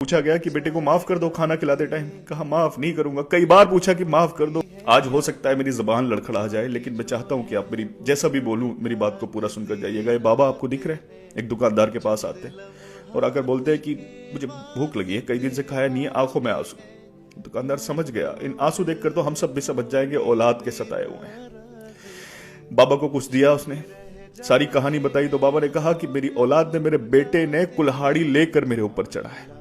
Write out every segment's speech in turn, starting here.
पूछा गया कि बेटे को माफ कर दो खाना खिलाते टाइम, कहा माफ नहीं करूंगा। कई बार पूछा कि माफ कर दो। आज हो सकता है मेरी जुबान लड़खड़ा जाए, लेकिन मैं चाहता हूं कि आप मेरी जैसा भी बोलूं मेरी बात को पूरा सुनकर जाइएगा। ये बाबा आपको दिख रहे हैं, एक दुकानदार के पास आते हैं और आकर बोलते हैं कि मुझे भूख लगी है, कई दिन से खाया नहीं है, आंखों में आंसू। दुकानदार समझ गया, इन आंसू देखकर तो हम सब भी समझ जाएंगे औलाद के सताए हुए हैं। बाबा को कुछ दिया, उसने सारी कहानी बताई तो बाबा ने कहा कि मेरी औलाद ने, मेरे बेटे ने कुल्हाड़ी लेकर मेरे ऊपर चढ़ा है।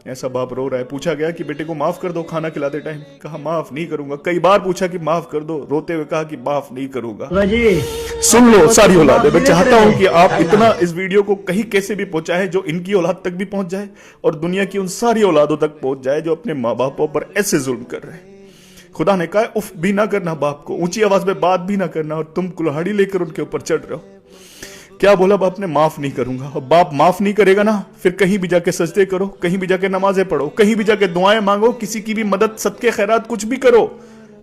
ऐसा बाप रो रहा है। पूछा गया कि बेटे को माफ कर दो खाना खिलाते टाइम, कहा माफ नहीं करूंगा। कई बार पूछा कि माफ कर दो, रोते हुए कहा कि माफ नहीं करूंगा। सुन लो सारी औलाद है, मैं चाहता हूं कि आप इतना इस वीडियो को कहीं कैसे भी पहुंचाएं जो इनकी औलाद तक भी पहुंच जाए और दुनिया की उन सारी औलादों तक पहुंच जाए जो अपने माँ बापों पर ऐसे जुल्म कर रहे हैं। खुदा ने कहा उफ भी ना करना बाप को, ऊंची आवाज में बात भी ना करना, और तुम कुल्हाड़ी लेकर उनके ऊपर चढ़ रहे हो। क्या बोला बाप ने? माफ नहीं करूंगा। और बाप माफ नहीं करेगा ना, फिर कहीं भी जाके सजदे करो, कहीं भी जाके नमाजें पढ़ो, कहीं भी जाके दुआएं मांगो, किसी की भी मदद, सदके खैरात कुछ भी करो,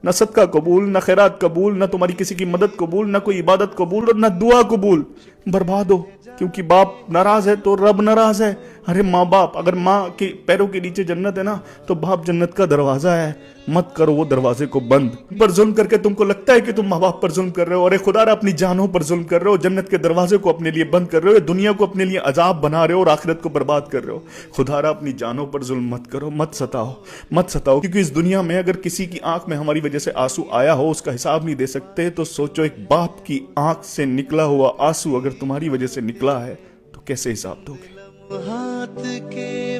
ना सदका कबूल, ना खैरात कबूल, ना तुम्हारी किसी की मदद कबूल, ना कोई इबादत कबूल और ना दुआ कबूल। बर्बाद हो, क्योंकि बाप नाराज है तो रब नाराज है। अरे माँ बाप, अगर माँ के पैरों के नीचे जन्नत है ना, तो बाप जन्नत का दरवाजा है। मत करो वो दरवाजे को बंद। पर जुल्म करके तुमको लगता है कि तुम माँ बाप पर जुल्म कर रहे हो, अरे खुदा अपनी जानों पर जुल्म कर रहे हो, जन्नत के दरवाजे को अपने लिए बंद कर रहे हो, दुनिया को अपने लिए अजाब बना रहे हो और आखिरत को बर्बाद कर रहे हो। खुदा अपनी जानों पर जुल्म मत करो, मत सताओ, मत सताओ, क्योंकि इस दुनिया में अगर किसी की आंख में हमारी वजह से आंसू आया हो, उसका हिसाब नहीं दे सकते, तो सोचो एक बाप की आंख से निकला हुआ आंसू अगर तुम्हारी वजह से निकला है तो कैसे हिसाब दोगे? हाथ के